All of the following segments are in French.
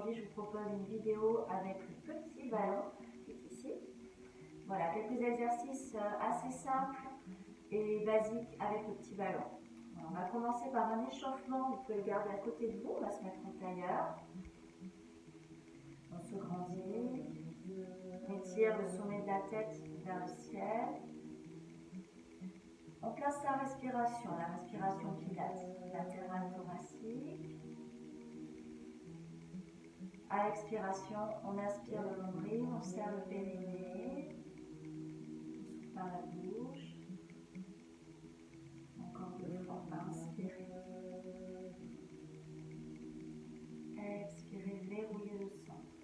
aujourd'hui, je vous propose une vidéo avec le petit ballon qui est ici. Voilà, quelques exercices assez simples et basiques avec le petit ballon. Alors, on va commencer par un échauffement, vous pouvez le garder à côté de vous, on va se mettre en tailleur. On se grandit, on étire le sommet de la tête vers le ciel. On place sa respiration, la respiration pilates, latérale thoracique. À l'expiration, on inspire le nombril, on serre le périnée, on souffle par la bouche. Encore 2 fois, inspirez. Expirez, verrouillez le centre.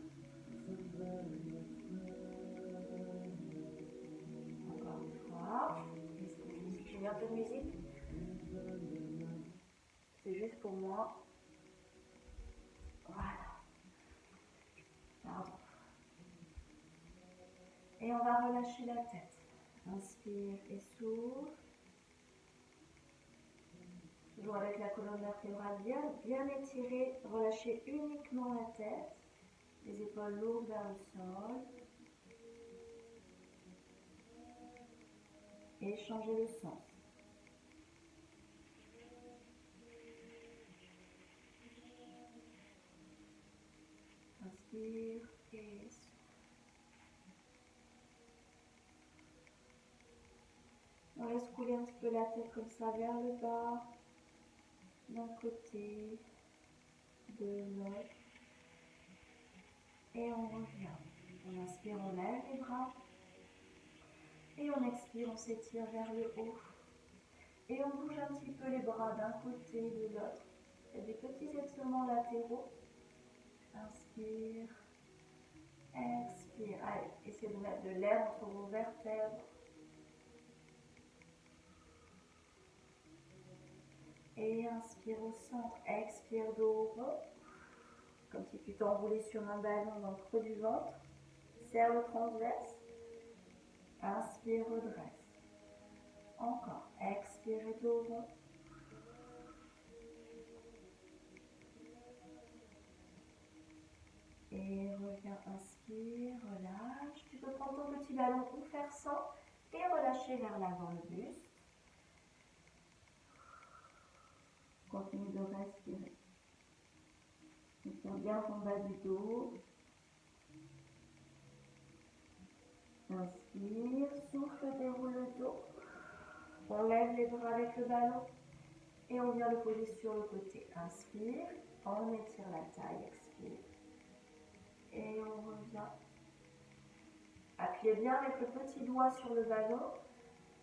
Encore 1 fois. J'ai mis un peu de musique. C'est juste pour moi. Voilà. Pardon. Et on va relâcher la tête. Inspire et souffle. Toujours avec la colonne vertébrale bien étirée. Relâchez uniquement la tête. Les épaules lourdes vers le sol. Et changez le sens. Inspire et souffle. On laisse couler un petit peu la tête comme ça vers le bas, d'un côté, de l'autre. Et on revient. On inspire, on lève les bras. Et on expire, on s'étire vers le haut. Et on bouge un petit peu les bras d'un côté, de l'autre. Faites des petits étirements latéraux. Inspire. Expire. Allez, essayez de mettre de l'air entre vos vertèbres. Et inspire au centre. Expire dos rond. Comme si tu t'enroulais sur un ballon dans le creux du ventre. Serre le transverse. Inspire, redresse. Encore. Expire, dos rond. Et reviens, inspire, relâche. Tu peux prendre ton petit ballon ou faire sans et relâcher vers l'avant le buste. Continue de respirer. Étire bien ton bas du dos. Inspire, souffle, déroule le dos. On lève les bras avec le ballon et on vient le poser sur le côté. Inspire, on étire la taille, expire. Et on revient. Appuyez bien avec le petit doigt sur le ballon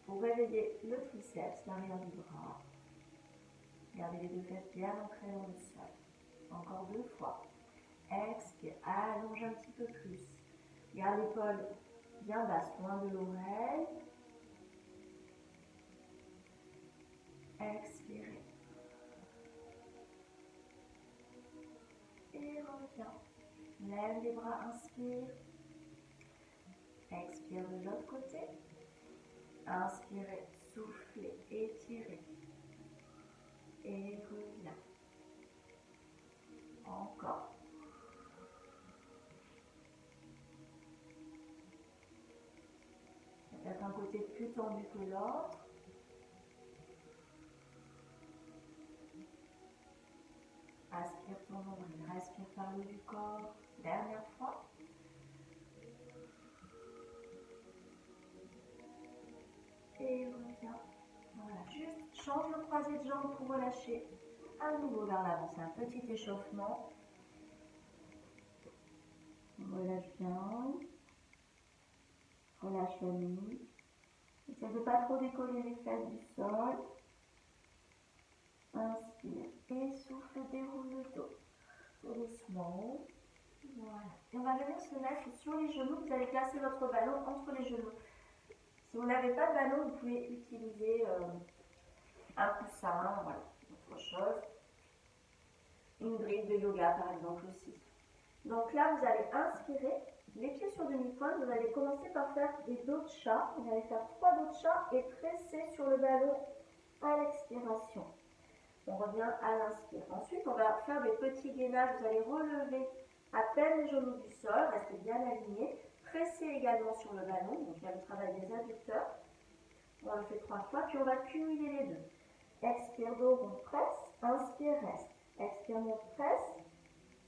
pour réveiller le triceps, l'arrière du bras. Gardez les 2 fesses bien ancrées dans le sol. Encore 2 fois. Expire, allonge un petit peu plus. Garde l'épaule bien basse, loin de l'oreille. Expirez. Et reviens. Lève les bras, inspire. Expire de l'autre côté. Inspirez, soufflez, étirez. Et reviens. Encore. Peut-être un côté plus tendu que l'autre. Aspire ton nombril, respire par le haut du corps. Dernière fois. Et reviens. Voilà, juste change le croisé de jambes pour relâcher. À nouveau vers l'avant, c'est un petit échauffement. On relâche bien. Relâche la nuque. Essayez de ne pas trop décoller les fesses du sol. Inspire et souffle, déroule le dos. Tout doucement. Voilà. Et on va venir se mettre sur les genoux. Vous allez placer votre ballon entre les genoux. Si vous n'avez pas de ballon, vous pouvez utiliser un coussin, voilà, autre chose. Une grille de yoga par exemple aussi. Donc là, vous allez inspirer, les pieds sur demi-pointe. Vous allez commencer par faire des doshas. Vous allez faire 3 doshas et presser sur le ballon à l'expiration. On revient à l'inspire. Ensuite, on va faire des petits gainages. Vous allez relever À peine les genoux du sol, restez bien alignés. Pressez également sur le ballon, donc il y a le travail des adducteurs. On le fait 3 fois, puis on va cumuler les deux. Expire, dos rond, presse. Inspire, reste. Expire, monte, presse.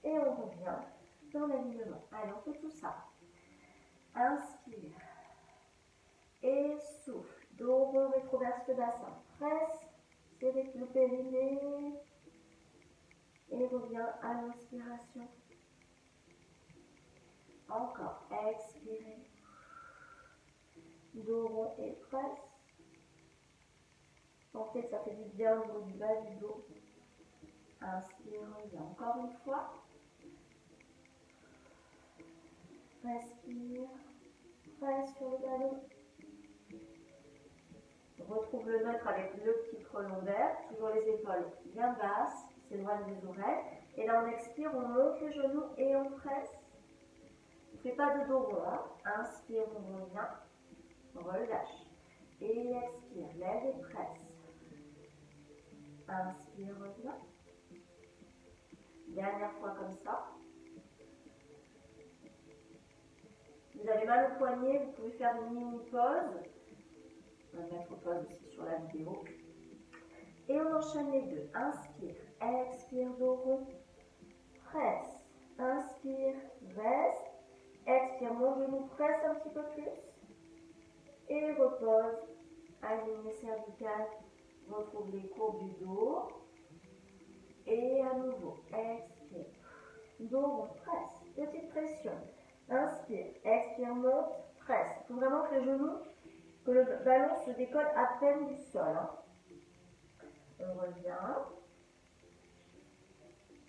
Et on revient dans l'alignement. Allez, on fait tout ça. Inspire. Et souffle. Dos rond, rétroverse le bassin. Presse. Serrez le périnée. Et revient à l'inspiration. Encore. Expirez. Dos rond et presse. Sentez que ça fait du bien au niveau du bas du dos. Inspire, revient encore une fois. Respire. Presse sur le ballon. Retrouve le neutre avec le petit creux lombaire. Toujours les épaules bien basses. S'éloigne des oreilles. Et là, on expire, on monte les genoux et on presse. On ne fait pas de dos rond. Hein. Inspire, on revient. Relâche. Et expire. Lève et presse. Inspire, revient. Dernière fois comme ça. Vous avez mal au poignet, vous pouvez faire une mini-pause. On va mettre pause aussi sur la vidéo. Et on enchaîne les deux. Inspire, expire, dos rond. Presse. Inspire, reste. Expire, mon genou, presse un petit peu plus. Et repose. Alignée cervicale. Retrouve les courbes du dos. Et à nouveau, expire. Dos rond, presse. Petite pression. Inspire, expire, monte, presse. Il faut vraiment que les genoux, que le ballon se décolle à peine du sol. Hein. On revient.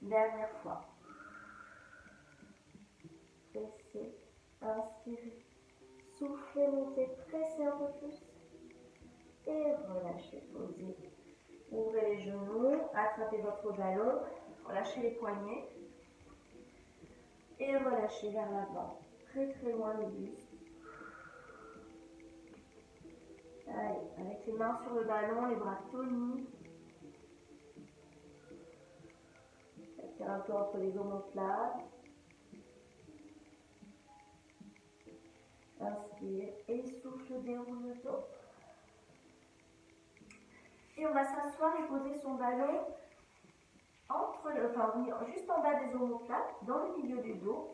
Dernière fois. Pressez, inspirez. Soufflez, montez, pressez un peu plus. Et relâchez, posez. Ouvrez les genoux, attrapez votre ballon, relâchez les poignets. Et relâchez vers l'avant. Très très loin le buste. Allez, avec les mains sur le ballon, les bras tonis. Faire un peu entre les omoplates. Inspire et souffle, déroule le dos. Et on va s'asseoir et poser son ballon juste en bas des omoplates, dans le milieu du dos.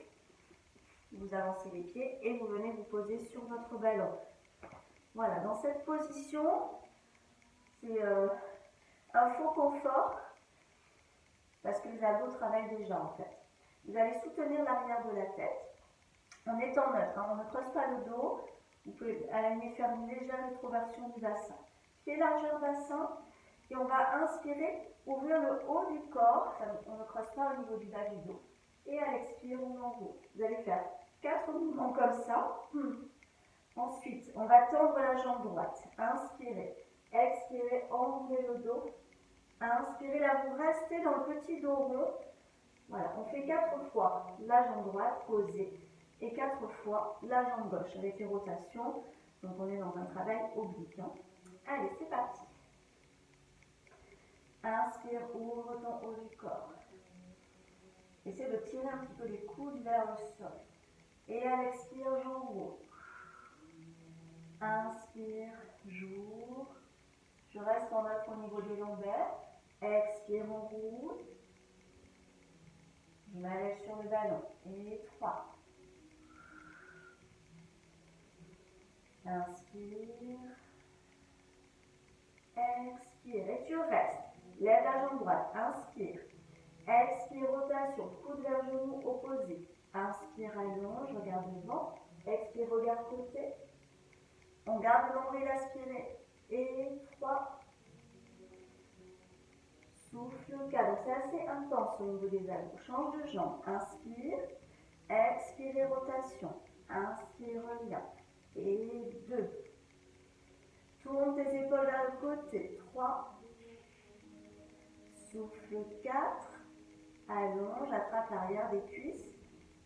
Vous avancez les pieds et vous venez vous poser sur votre ballon. Voilà, dans cette position, c'est un faux confort parce que les abdos travaillent déjà en fait. Vous allez soutenir l'arrière de la tête en étant neutre. Hein, on ne creuse pas le dos. Vous pouvez à la limite faire une légère rétroversion du bassin. Pied largeur bassin. Et on va inspirer, ouvrir le haut du corps. On ne creuse pas au niveau du bas du dos. Et à l'expire, on enroule. Vous allez faire 4 mouvements comme ça. Ensuite, on va tendre la jambe droite. Inspirez. Expirez, enroulez le dos. Inspirez, là vous restez dans le petit dos rond. Voilà, on fait 4 fois la jambe droite posée et 4 fois la jambe gauche avec les rotations. Donc on est dans un travail oblique. Hein. Allez, c'est parti. Inspire, ouvre ton haut du corps. Essaie de tirer un petit peu les coudes vers le sol. Et à l'expire, j'ouvre. Inspire, j'ouvre. Je reste en neutre au niveau des lombaires. Expire, on roule. Je m'allège sur le ballon. Et 3. Inspire. Expire. Et tu restes. Lève la jambe droite. Inspire. Expire, rotation. Coude vers genou opposé. Inspire, allonge. Regarde devant. Expire, regarde côté. On garde le nombril aspiré. Et 3. Souffle 4. Donc c'est assez intense au niveau des abdos. Change de jambe. Inspire. Expire, rotation. Inspire, reviens. Et 2. Tourne tes épaules vers le côté. 3. Souffle 4. Allonge, attrape l'arrière des cuisses.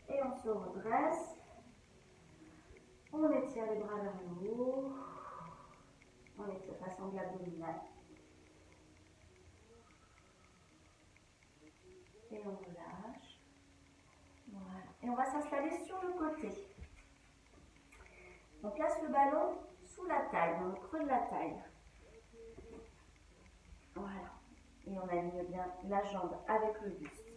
Et on se redresse. On étire les bras vers le haut. On étire la sangle abdominale. Et on relâche. Voilà. Et on va s'installer sur le côté. On place le ballon sous la taille, dans le creux de la taille. Voilà. Et on aligne bien la jambe avec le buste.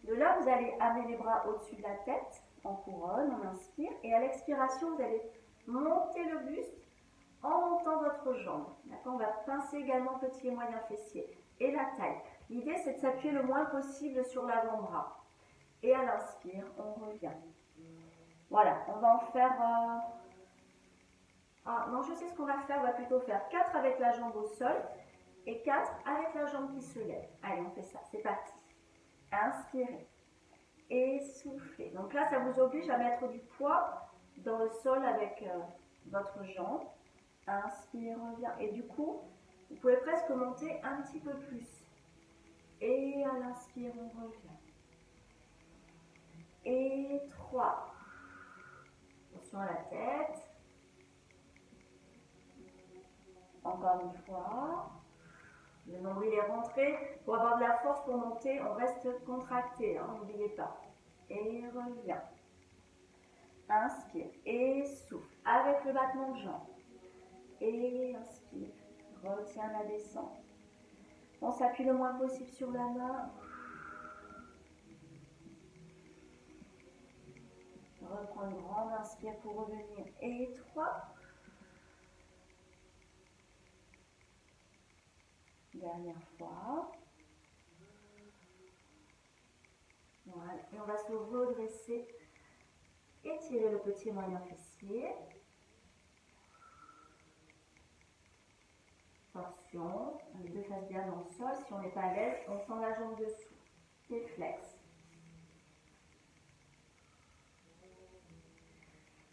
De là, vous allez amener les bras au-dessus de la tête, en couronne, on inspire. Et à l'expiration, vous allez monter le buste en montant votre jambe. D'accord, on va pincer également petit et moyen fessier et la taille. L'idée, c'est de s'appuyer le moins possible sur l'avant-bras. Et à l'inspire, on revient. Voilà, on va en faire... Ah non, je sais ce qu'on va faire. On va plutôt faire 4 avec la jambe au sol et 4 avec la jambe qui se lève. Allez, on fait ça. C'est parti. Inspirez. Et soufflez. Donc là, ça vous oblige à mettre du poids dans le sol avec votre jambe. Inspire, revient. Et du coup, vous pouvez presque monter un petit peu plus. Et à l'inspire, on revient. Et 3. Attention à la tête. Encore une fois. Le nombril est rentré. Pour avoir de la force pour monter, on reste contracté. Hein, n'oubliez pas. Et revient. Inspire. Et souffle. Avec le battement de jambes. Et inspire. Retiens la descente. On s'appuie le moins possible sur la main. Reprends une grande inspire pour revenir. Et 3. Dernière fois. Voilà. Et on va se redresser. Étirer le petit moyen fessier. Torsion. Les deux faces bien dans le sol. Si on n'est pas à l'aise, on sent la jambe dessous. Pied flex.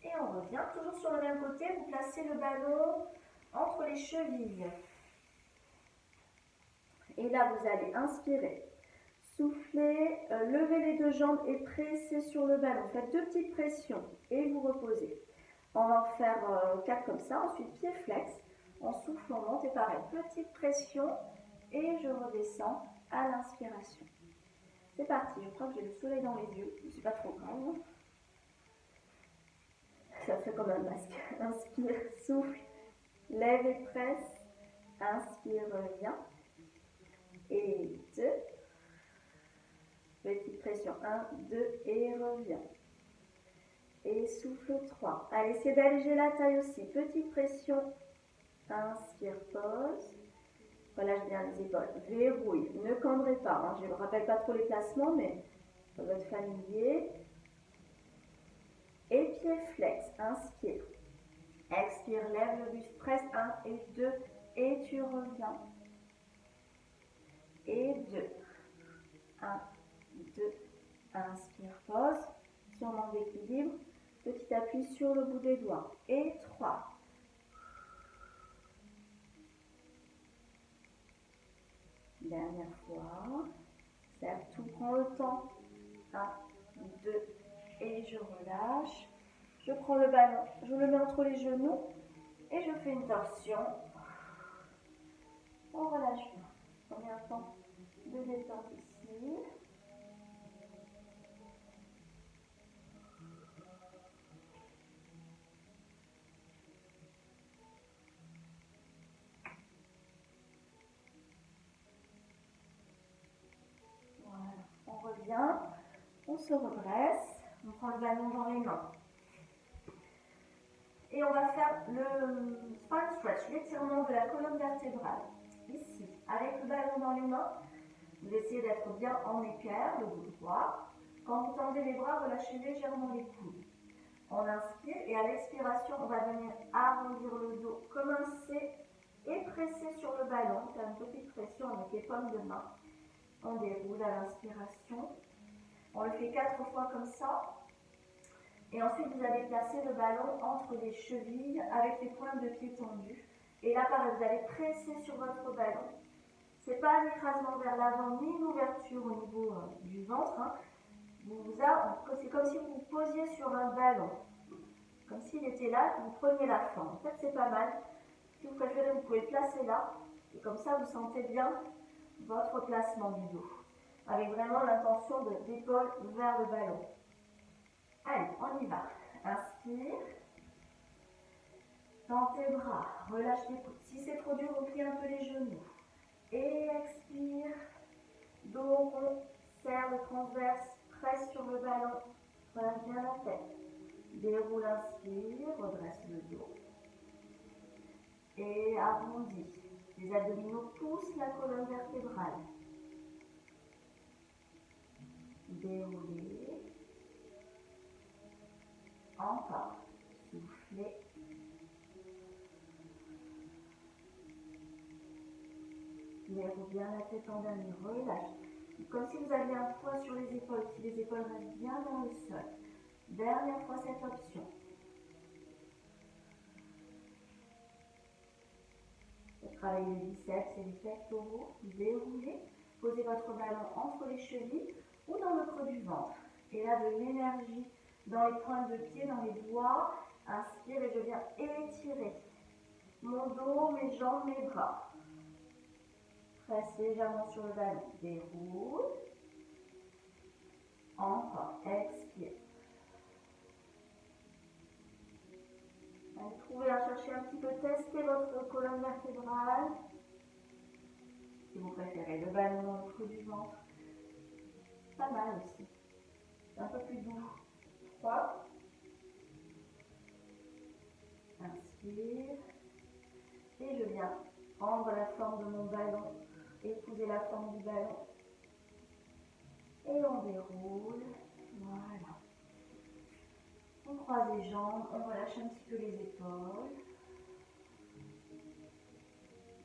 Et on revient. Toujours sur le même côté, vous placez le ballon entre les chevilles. Et là, vous allez inspirer. Soufflez, levez les deux jambes et pressez sur le ballon. Faites 2 petites pressions et vous reposez. On va en faire 4 comme ça. Ensuite, pied flex. On souffle, on monte et pareil. Petite pression et je redescends à l'inspiration. C'est parti. Je crois que j'ai le soleil dans les yeux. Je ne suis pas trop grave. Ça fait comme un masque. Inspire, souffle, lève et presse. Inspire, reviens. Et 2. Petite pression, 1, 2 et reviens. Et souffle 3. Allez, essayez d'alléger la taille aussi. Petite pression. Inspire, pause. Relâche bien les épaules. Verrouille. Ne cambrez pas. Hein. Je ne rappelle pas trop les placements, mais ça doit être familier. Et pied flex. Inspire. Expire, lève le buste. Presse 1 et 2. Et tu reviens. Et 2. 1, 2. Inspire, pause. Si on manque d'équilibre, petit appui sur le bout des doigts. Et 3. Dernière fois. Serre tout, prends le temps. 1, 2. Et je relâche. Je prends le ballon, je le mets entre les genoux. Et je fais une torsion. On relâche bien. Combien de temps de détente ici. Voilà, on revient, on se redresse, on prend le ballon dans les mains. Et on va faire le spine stretch, l'étirement de la colonne vertébrale. Ici, avec le ballon dans les mains, vous essayez d'être bien en équerre, le bout droit. Quand vous tendez les bras, relâchez légèrement les coudes. On inspire et à l'expiration, on va venir arrondir le dos comme un C et presser sur le ballon. Faire une petite pression avec les paumes de main. On déroule à l'inspiration. On le fait 4 fois comme ça. Et ensuite, vous allez placer le ballon entre les chevilles avec les pointes de pied tendues. Et là, pareil, vous allez presser sur votre ballon. Ce n'est pas un écrasement vers l'avant ni une ouverture au niveau du ventre. Hein. C'est comme si vous vous posiez sur un ballon. Comme s'il était là, vous preniez la forme. En fait, c'est pas mal. Si vous préférez, vous pouvez le placer là. Et comme ça, vous sentez bien votre placement du dos. Avec vraiment l'intention d'épaule vers le ballon. Allez, on y va. Inspire. Tends tes bras, relâche les coudes. Si c'est trop dur, replie un peu les genoux. Et expire. Dos rond, serre le transverse, presse sur le ballon. Relâche bien la tête. Déroule, inspire, redresse le dos. Et arrondis. Les abdominaux poussent la colonne vertébrale. Déroulez. Encore. Soufflez. Déroule bien la tête en dernier. Relâche. Comme si vous aviez un poids sur les épaules. Si les épaules restent bien dans le sol. Dernière fois cette option. Travaillez les biceps et les pectoraux. Déroulez. Posez votre ballon entre les chevilles ou dans le creux du ventre. Et là, de l'énergie dans les pointes de pied, dans les doigts. Inspire et je viens étirer mon dos, mes jambes, mes bras. Presse légèrement sur le ballon. Déroule. Encore. Expire. Allez, trouvez à chercher un petit peu, testez votre colonne vertébrale. Si vous préférez, le ballon dans le creux du ventre. Pas mal aussi. Un peu plus doux. 3. Inspire. Et je viens prendre la forme de mon ballon, épouser la forme du ballon. Et on déroule. Voilà. On croise les jambes, on relâche un petit peu les épaules.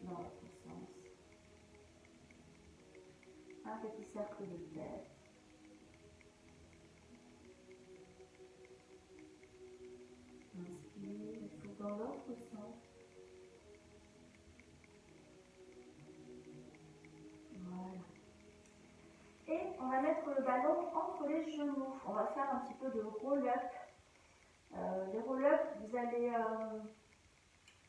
Dans l'autre sens. Un petit cercle de tête. Inspire, et souffle dans l'autre sens. Voilà. Et on va mettre le ballon entre les genoux. On va faire un petit peu de roll-up. Les roll-up, vous allez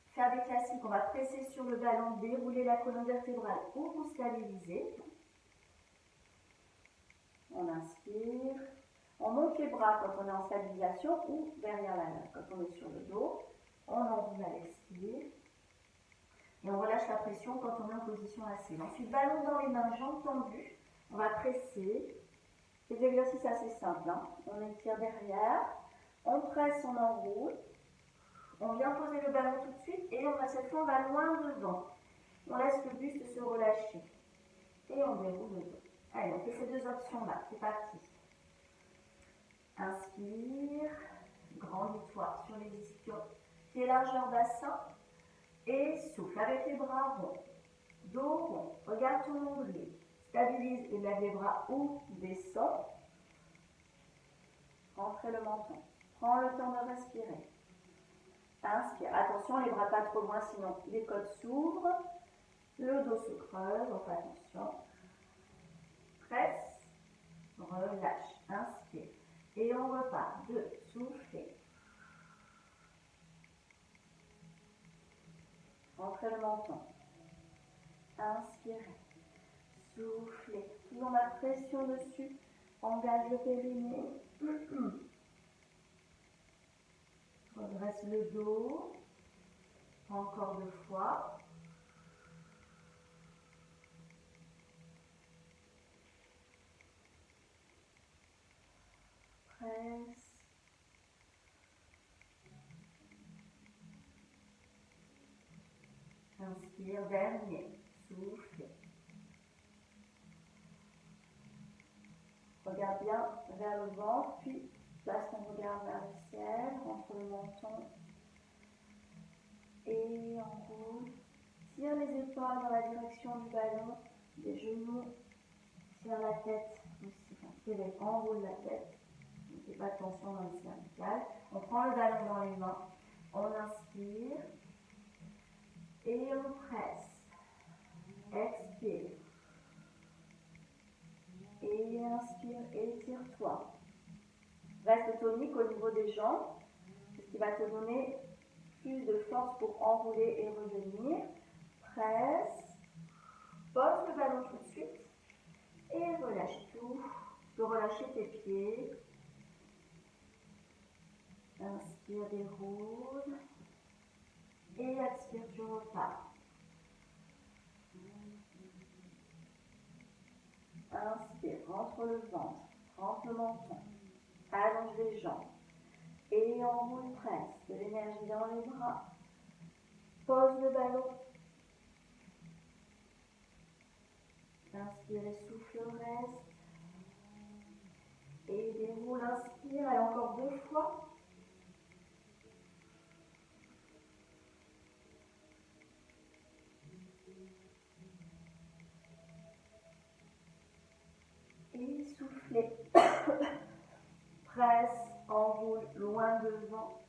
faire des classiques. On va presser sur le ballon, dérouler la colonne vertébrale ou vous stabiliser. On inspire. On monte les bras quand on est en stabilisation ou derrière la main quand on est sur le dos. On enroule à l'expire. Et on relâche la pression quand on est en position assise. Ensuite, ballon dans les mains, jambes tendues. On va presser. C'est des exercices assez simples. Hein. On étire derrière. On presse, on enroule. On vient poser le ballon tout de suite. Et cette fois, on va loin devant. On laisse le buste se relâcher. Et on déroule le dos. Allez, on fait ces deux options-là. C'est parti. Inspire. Grandis-toi sur les ischios. Pieds largeur bassin. Et souffle avec les bras ronds. Dos rond. Regarde ton nombril. Stabilise et lève les bras ou descends. Rentrez le menton. Prends le temps de respirer. Inspire. Attention, les bras pas trop loin, sinon les côtes s'ouvrent. Le dos se creuse, donc attention. Presse. Relâche. Inspire. Et on repart. 2. Soufflez. Rentrez le menton. Inspirez. Soufflez. Toujours la pression dessus. Engage le périnée. Redresse le dos. Encore 2 fois. Presse. Inspire, dernier. Souffle. Regarde bien vers le ventre, puis place ton regard vers le ciel, entre le menton. Et enroule. Tire les épaules dans la direction du ballon, des genoux. Tire la tête aussi. Enroule la tête. Ne fais pas de tension dans les cervicales. On prend le ballon dans les mains. On inspire. Et on presse. Expire. Et inspire, étire-toi. Reste tonique au niveau des jambes, ce qui va te donner plus de force pour enrouler et revenir. Presse. Pose le ballon tout de suite. Et relâche tout. Tu peux relâcher tes pieds. Inspire, déroule. Et expire, tu repars. Inspire, rentre le ventre, rentre le menton. Allonge les jambes. Et enroule, presse. De l'énergie dans les bras. Pose le ballon. Inspire et souffle, reste. Et déroule, inspire. Allez, encore 2 fois. Et soufflez. Presse, enroule, loin devant.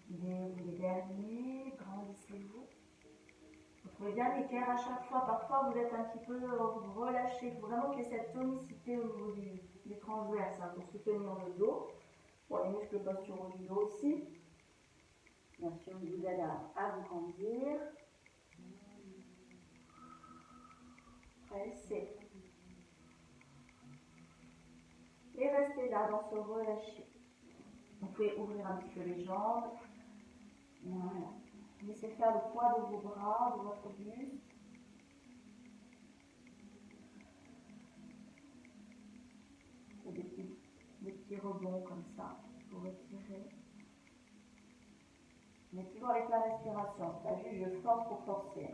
Déroulez dernier, grandissez-vous. Vous trouvez bien l'équerre à chaque fois. Parfois, vous êtes un petit peu relâché. Il faut vraiment qu'il y ait cette tonicité au niveau des transverses pour soutenir le dos. Bon, les muscles posturaux du dos aussi. Bien sûr, il vous aide à vous grandir. Pressez. Et restez là dans ce relâché. Vous pouvez ouvrir un petit peu les jambes. Voilà. Laissez faire le poids de vos bras, de votre buste. Et des petits rebonds comme ça pour retirer. Mais toujours avec la respiration. C'est pas juste je force pour forcer.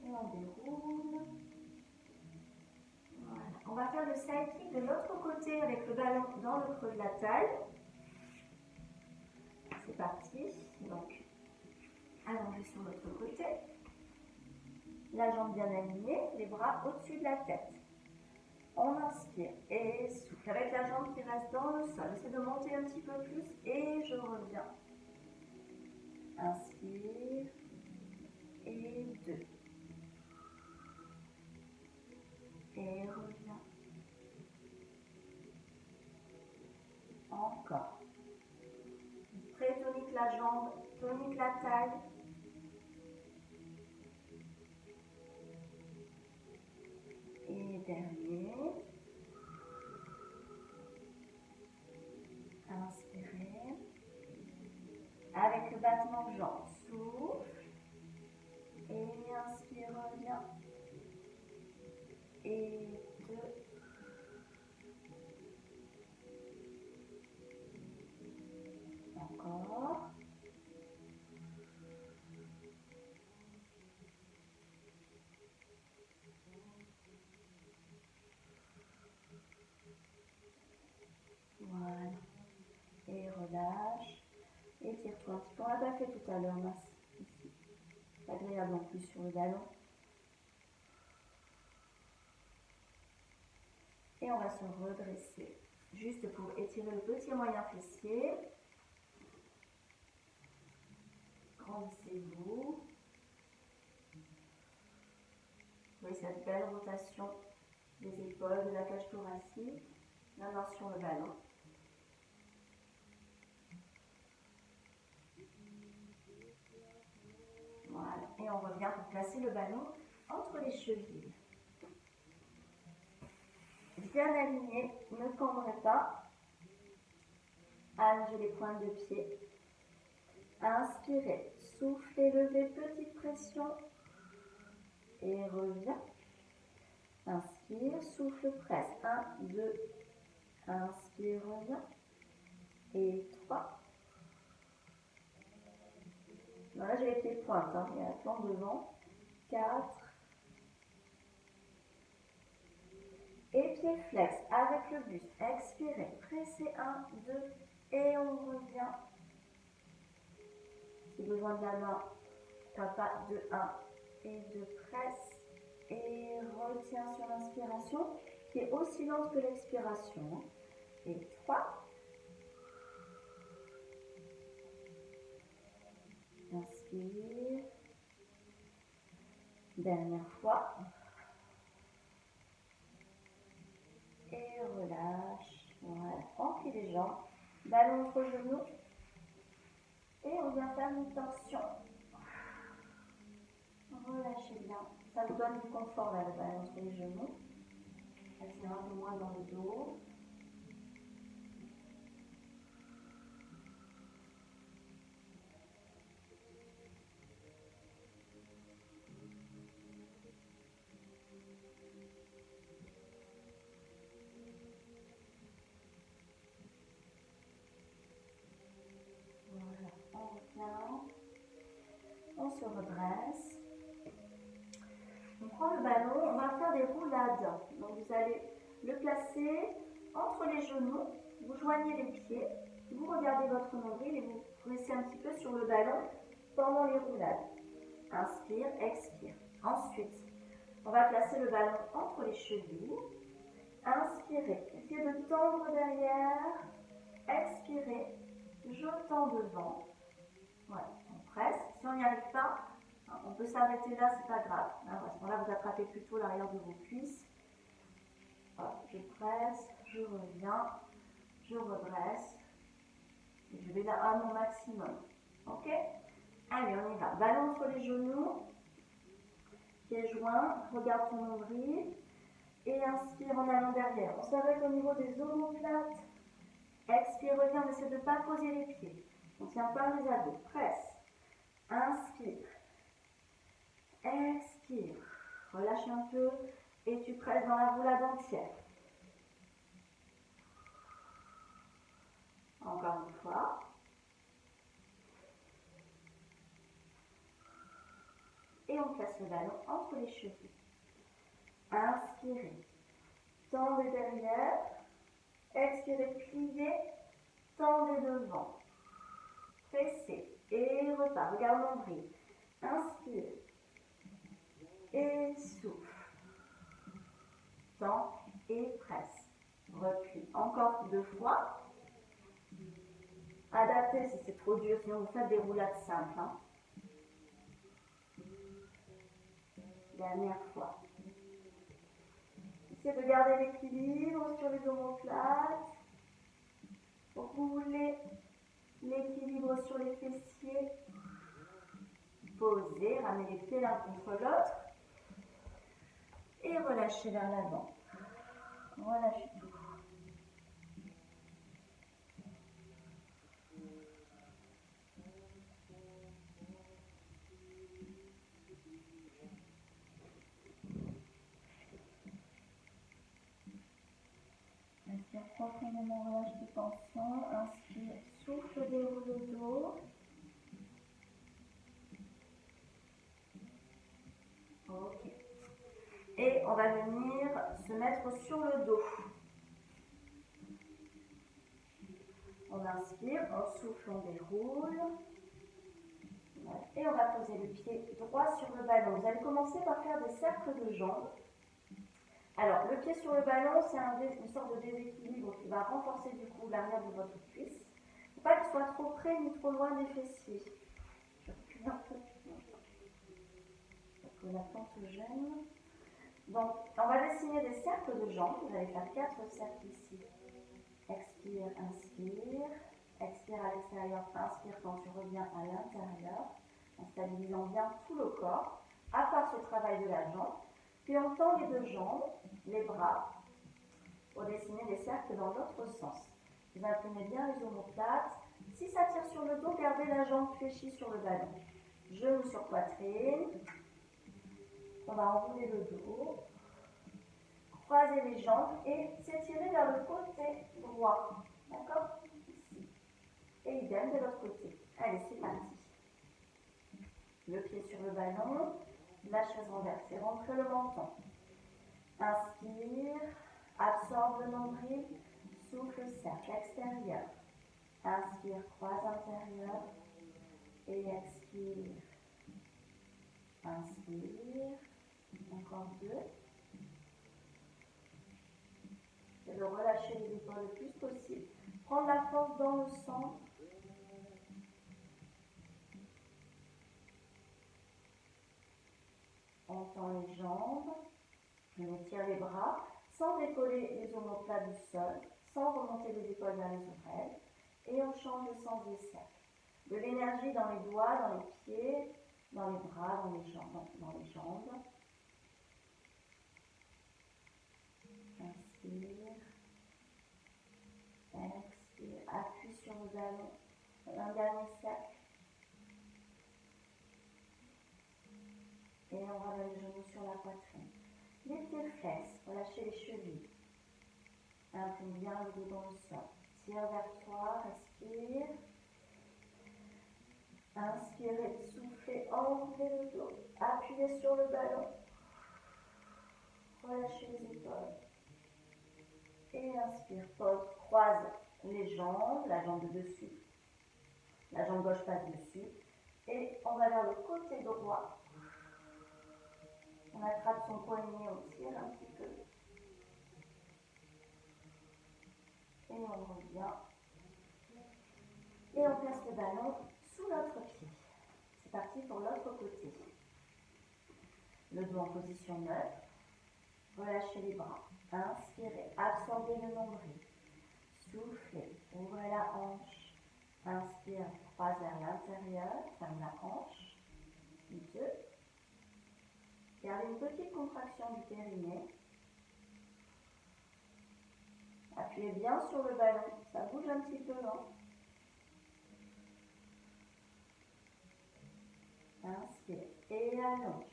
Et on déroule. Voilà. On va faire le side kick de l'autre côté avec le ballon dans le creux de la taille. C'est parti. Donc, allongé sur l'autre côté. La jambe bien alignée, les bras au-dessus de la tête. On inspire et souffle avec la jambe qui reste dans le sol. J'essaie de monter un petit peu plus et je reviens. Inspire et 2. Et reviens. Encore. Très tonique la jambe, tonique la taille. Et dernier. Inspirez. Avec le battement de jambes, souffle. Et inspire, reviens. Et 2. Encore. Voilà. Et relâche. Étire-toi un petit peu. On l'a pas fait tout à l'heure, masse. Ici. C'est agréable en plus sur le ballon. Et on va se redresser. Juste pour étirer le petit moyen fessier. Grandissez-vous. Vous voyez cette belle rotation des épaules, de la cage thoracique. La main sur le ballon. Voilà. Et on revient pour placer le ballon entre les chevilles. Bien aligné, ne cambrez pas. Allongez les pointes de pied. Inspirez, soufflez, levez, petite pression. Et reviens. Inspire, souffle, presse. 1, 2. Inspire, reviens. Et 3. Non, là, j'ai les pieds pointes. Il y a la plante devant. 4. Et pieds flex avec le buste. Expirez. Pressez 1, 2. Et on revient. Si besoin de la main, papa de 1 et 2. Presse. Et retiens sur l'inspiration, qui est aussi lente que l'expiration. Et 3. Inspire. Dernière fois. Et relâche. Voilà. On plie les jambes. Ballon entre genoux. Et on vient faire une torsion. Relâchez bien. Ça vous donne du confort là, le ballon entre les genoux. Ça tire un peu moins dans le dos. Voilà, on revient. On se redresse. On prend le ballon, on va faire des roulades. Donc vous allez le placer entre les genoux, vous joignez les pieds, vous regardez votre nombril et vous laissez un petit peu sur le ballon pendant les roulades. Inspire, expire. Ensuite, on va placer le ballon entre les chevilles. Inspirez, essayez de tendre derrière. Expirez, je tends devant. Voilà, on presse. Si on n'y arrive pas, on peut s'arrêter là, c'est pas grave. À ce moment-là, vous attrapez plutôt l'arrière de vos cuisses. Hop, je presse, je reviens, je redresse. Et je vais là à mon maximum. Ok? Allez, on y va. Ballon entre les genoux. Pieds joints. Regarde ton nombril. Et inspire en allant derrière. On s'arrête au niveau des omoplates. Expire, reviens. On essaie de ne pas poser les pieds. On ne tient pas les abdos. Presse. Inspire. Expire. Relâche un peu. Et tu presses dans la roulade entière. Encore une fois. Et on place le ballon entre les cheveux. Inspirez. Tendez derrière. Expirez, pliez. Tendez devant. Pressez. Et repart. Regarde le nombril. Inspire. Et souffle. Tend et presse. Replie. Encore 2 fois. Adaptez si c'est trop dur, sinon vous faites des roulades simples. Hein. Dernière fois. Essayez de garder l'équilibre sur les omoplates. Roulez l'équilibre sur les fessiers. Posez, ramenez les pieds l'un contre l'autre. Et relâchez vers l'avant. Relâchez tout. Inspire profondément, relâche tes tensions. Inspire, souffle, déroule le dos. Ok. Et on va venir se mettre sur le dos. On inspire, on souffle, on déroule. Voilà. Et on va poser le pied droit sur le ballon. Vous allez commencer par faire des cercles de jambes. Alors, le pied sur le ballon, c'est une sorte de déséquilibre qui va renforcer du coup l'arrière de votre cuisse. Il ne faut pas qu'il soit trop près ni trop loin des fessiers. Je recule un peu. Parce que la pente gêne. Donc, on va dessiner des cercles de jambes. Vous allez faire 4 cercles ici. Expire, inspire. Expire à l'extérieur, inspire quand tu reviens à l'intérieur. En stabilisant bien tout le corps. À part ce travail de la jambe. Puis on tend les 2 jambes, les bras, pour dessiner des cercles dans l'autre sens. Vous imprimez bien les omoplates. Si ça tire sur le dos, gardez la jambe fléchie sur le ballon. Genou sur poitrine. On va enrouler le dos. Croisez les jambes et s'étirer vers le côté droit. D'accord? Ici. Et idem de l'autre côté. Allez, c'est parti. Le pied sur le ballon. La chaise renversée, rentrez le menton. Inspire, absorbe le nombril, souffle, cercle extérieur. Inspire, croise intérieur et expire. Inspire, encore 2. Et de relâcher les épaules le plus possible. Prendre la force dans le centre. On tend les jambes, on étire les bras, sans décoller les omoplates du sol, sans remonter les épaules vers les oreilles, et on change le sens des cercles. De l'énergie dans les doigts, dans les pieds, dans les bras, dans les jambes. Inspire. Expire. Appuie sur le ballon. Un dernier cercle. Et on ramène les genoux sur la poitrine. Les pieds flexes. Relâchez les chevilles. Imprime bien le dos dans le sol. Tire vers toi. Respire. Inspirez, soufflez, enlevez le dos. Appuyez sur le ballon. Relâchez les épaules. Et inspire, pose, croise les jambes, la jambe de dessus. La jambe gauche passe dessus. Et on va vers le côté droit. On attrape son poignet, on tire un petit peu. Et on revient. Et on place le ballon sous notre pied. C'est parti pour l'autre côté. Le dos en position neutre. Relâchez les bras. Inspirez. Absorbez le nombril. Soufflez. Ouvrez la hanche. Inspire. Croise vers l'intérieur. Ferme la hanche. 2. Gardez une petite contraction du périnée. Appuyez bien sur le ballon. Ça bouge un petit peu, non? Inspire. Et allonge.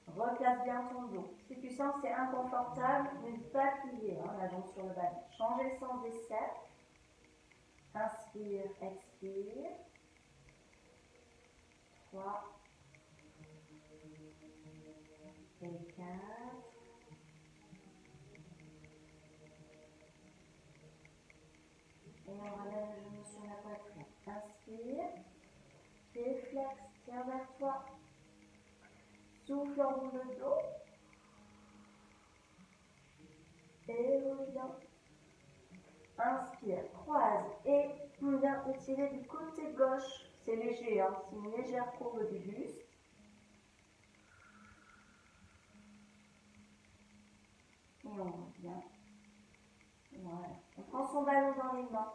Replace bien ton dos. Si tu sens que c'est inconfortable, n'hésite pas à plier la jambe sur le ballon. Changez le sens des cercles. Inspire, expire. 3 et 4. Et on ramène le genou sur la poitrine. Inspire. Pied flex, tiens vers toi. Souffle, enroule le dos. Et reviens. Inspire, croise et on vient étirer du côté gauche. C'est léger, c'est une légère courbe du buste. Et on revient. Voilà. On prend son ballon dans les mains.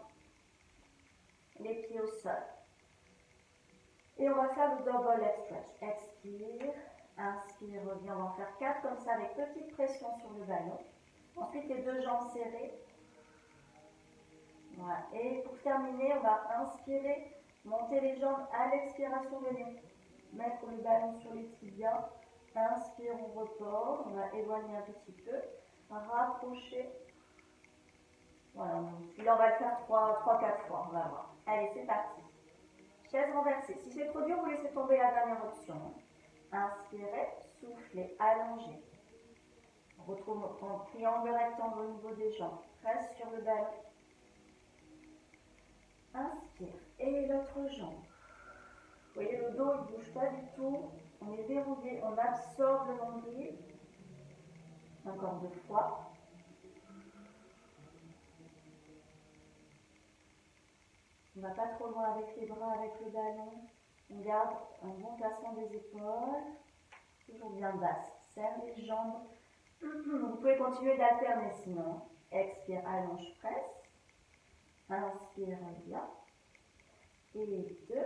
Les pieds au sol. Et on va faire le double leg stretch. Expire. Inspire, reviens, on va en faire 4 comme ça avec petite pression sur le ballon. Ensuite, les deux jambes serrées. Voilà. Et pour terminer, on va inspirer, monter les jambes à l'expiration, venir mettre le ballon sur les tibias. Inspire, on report, on va éloigner un petit peu, rapprocher. Voilà, là on va le faire 3-4 fois, on va voir. Allez, c'est parti. Chaise renversée. Si c'est trop dur, vous laissez tomber la dernière option. Inspirez, soufflez, allongez. On retrouve ton triangle rectangle au niveau des jambes. Reste sur le ballon. Inspire. Et l'autre jambe. Vous voyez, le dos, il ne bouge pas du tout. On est verrouillé, on absorbe le nombril. Encore 2 fois. On ne va pas trop loin avec les bras, avec le ballon. On garde un bon placement des épaules. Toujours bien basse. Serre les jambes. Vous pouvez continuer d'alterner sinon. Expire, allonge, presse. Inspire, reviens. Et 2.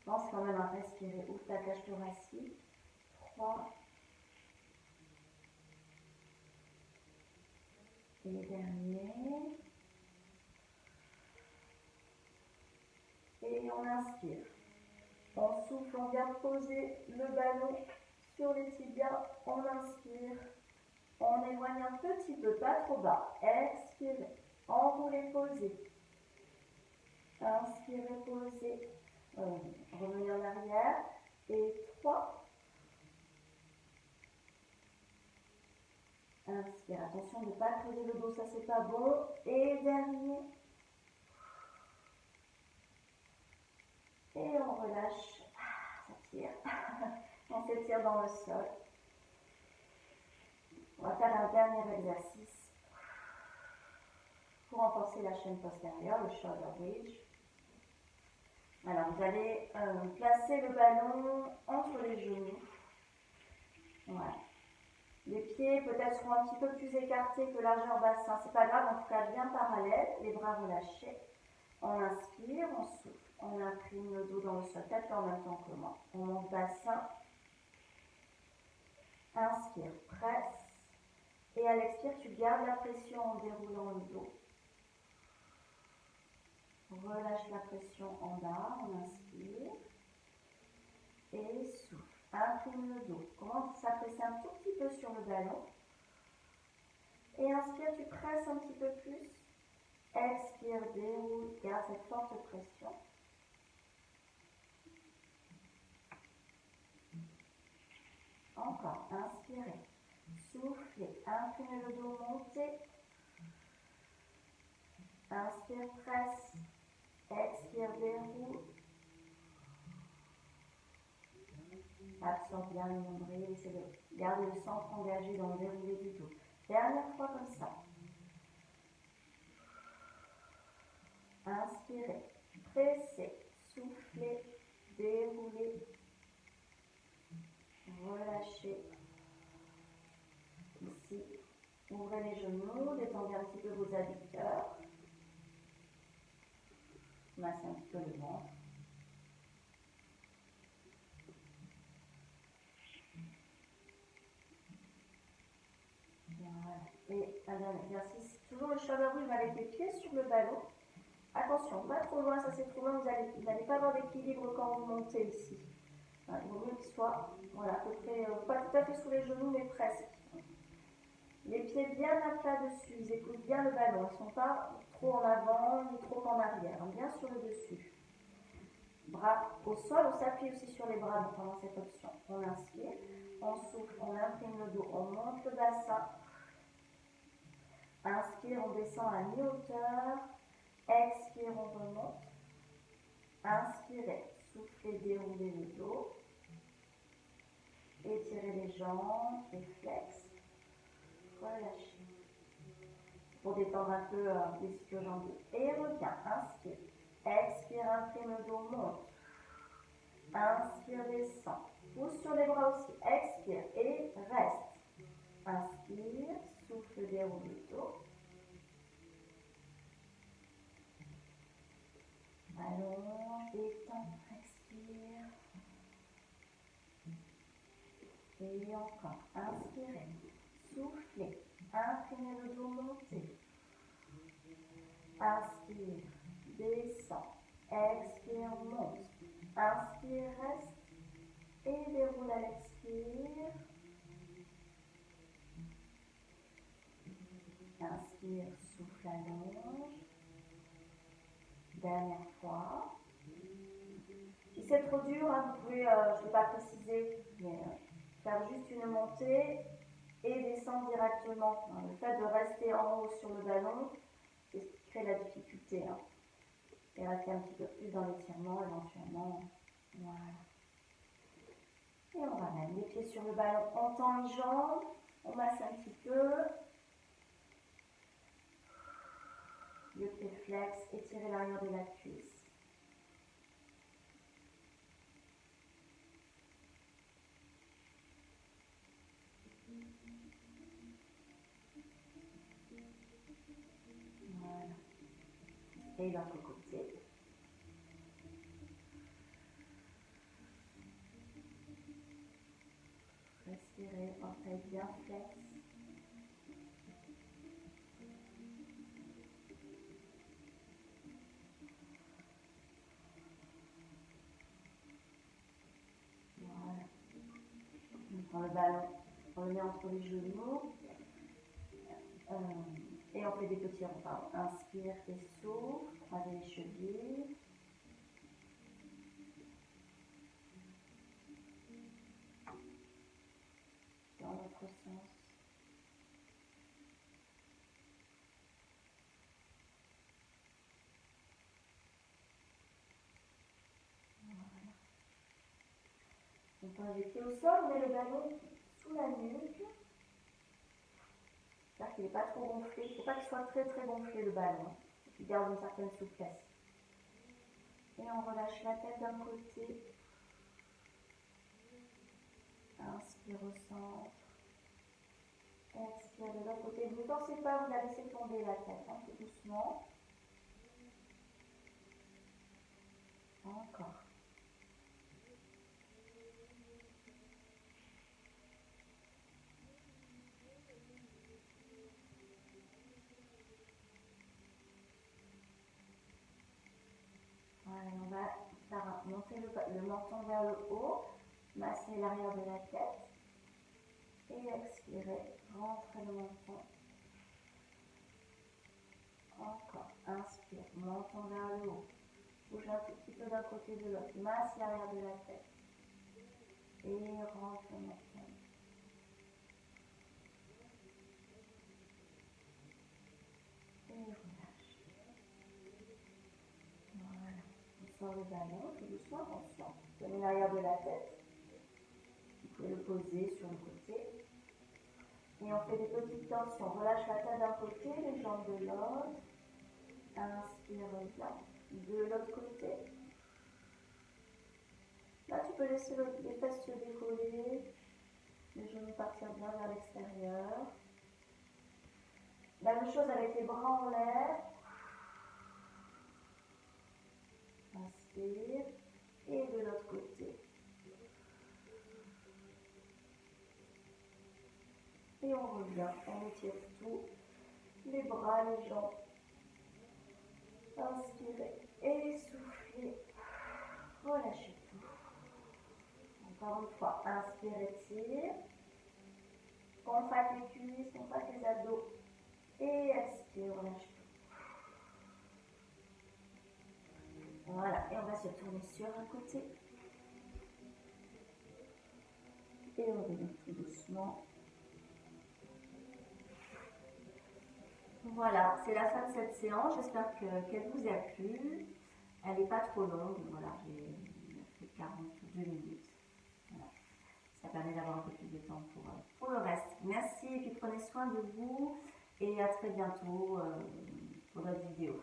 Pense quand même à respirer. Ouvre ta cage thoracique. 3. Et dernier. Et on inspire. On souffle, on vient poser le ballon sur les tibias. On inspire. On éloigne un petit peu, pas trop bas. Expirez. Enroulez, posez. Inspirez, posez. Revenez en arrière. Et 3. Inspire. Attention de ne pas creuser le dos, ça c'est pas bon. Et dernier. Et on relâche. Ça tire. On s'étire dans le sol. On va faire un dernier exercice pour renforcer la chaîne postérieure, le shoulder bridge. Alors, vous allez placer le ballon entre les genoux. Voilà. Les pieds peut-être seront un petit peu plus écartés que largeur bassin. C'est pas grave, en tout cas bien parallèle. Les bras relâchés. On inspire, on souffle. On imprime le dos dans le sol, peut-être en même temps que moi. On monte bassin. Inspire, presse. Et à l'expire, tu gardes la pression en déroulant le dos. Relâche la pression en bas, on inspire. Et souffle. Imprime le dos. Commence à presser un tout petit peu sur le ballon. Et inspire, tu presses un petit peu plus. Expire, déroule, garde cette forte pression. Encore, inspirez. Soufflez, imprimez le dos, montez. Inspire, presse. Expire, déroule. Absorbe bien le nombril, essayez de garder le centre engagé dans le déroulé du dos. Dernière fois comme ça. Inspirez, pressez, soufflez, déroulez, relâchez. Ici, ouvrez les genoux, détendez un petit peu vos adducteurs. Massez un petit peu le ventre. Voilà. Et un dernier exercice, toujours le cheval rouge avec les pieds sur le ballon. Attention, pas trop loin, ça c'est trop loin, vous n'allez pas avoir d'équilibre quand vous montez ici. Il vaut mieux qu'il soit voilà, à peu près, pas tout à fait sous les genoux, mais presque. Les pieds bien à plat dessus, ils écoutent bien le ballon, ils ne sont pas trop en avant ni trop en arrière, bien sur le dessus. Bras au sol, on s'appuie aussi sur les bras pendant cette option. On inspire, on souffle, on imprime le dos, on monte le bassin. Inspire, on descend à mi-hauteur. Expire, on remonte. Inspirez, soufflez, déroulez le dos. Étirez les jambes, réflexe. Relâchez. Pour détendre un peu les ischio-jambiers. Et reviens, inspire. Expire, imprime le dos, monte. Inspire, descend. Pousse sur les bras aussi. Expire et reste. Inspire, souffle, déroule le dos. Allonge, détend, expire. Et encore, inspirez, soufflez, imprimez le dos, montez. Inspire, descend, expire, monte. Inspire, reste et déroule à l'expire. Inspire, souffle, allonge. Dernière fois. Si c'est trop dur, vous pouvez, je ne vais pas préciser, mais faire juste une montée et descendre directement. Le fait de rester en haut sur le ballon, c'est ce qui crée la difficulté. Et rester un petit peu plus dans l'étirement éventuellement. Voilà. Et on ramène les pieds sur le ballon, on tend les jambes, on masse un petit peu. Le pied flex, étirez l'arrière de la cuisse. Voilà. Et l'autre côté. Respirez, orteil bien flex. Voilà. On prend le ballon, on le met entre les genoux. Et on fait des petits ronds. Inspire et souffle, croisez les chevilles. Dans l'autre sens. Voilà. On pose les pieds au sol, on met le ballon sous la nuque. J'espère qu'il n'est pas trop gonflé. Il ne faut pas qu'il soit très très gonflé le ballon. Il garde une certaine souplesse. Et on relâche la tête d'un côté. Inspire au centre. Expire de l'autre côté. Ne forcez pas, vous la laissez tomber la tête, tout doucement. Encore. menton vers le haut. Massez l'arrière de la tête. Et expirez. Rentrez le menton. Encore. Inspire. Menton vers le haut. Bouge un tout petit peu d'un côté de l'autre. Masse l'arrière de la tête. Et rentre le menton. Et relâche. Voilà. On sort le ballon. Tout doucement, attention. Tenez l'arrière de la tête. Vous pouvez le poser sur le côté. Et on fait des petites tensions. Relâche la tête d'un côté, les jambes de l'autre. Inspire bien. De l'autre côté. Là, tu peux laisser les fesses se décoller. Les genoux partir bien vers l'extérieur. La même chose avec les bras en l'air. Inspire. Et de l'autre côté. Et on revient. On étire tout. Les bras, les jambes. Inspirez. Et soufflez. Relâchez tout. Encore une fois. Inspire, étire. Contracte les cuisses, contracte les abdos. Et expire, relâche tout. Voilà, et on va se tourner sur un côté. Et on revient tout doucement. Voilà, c'est la fin de cette séance. J'espère qu'elle vous a plu. Elle n'est pas trop longue. Voilà, j'ai fait 42 minutes. Voilà. Ça permet d'avoir un peu plus de temps pour le reste. Merci et puis prenez soin de vous. Et à très bientôt pour d'autres vidéos.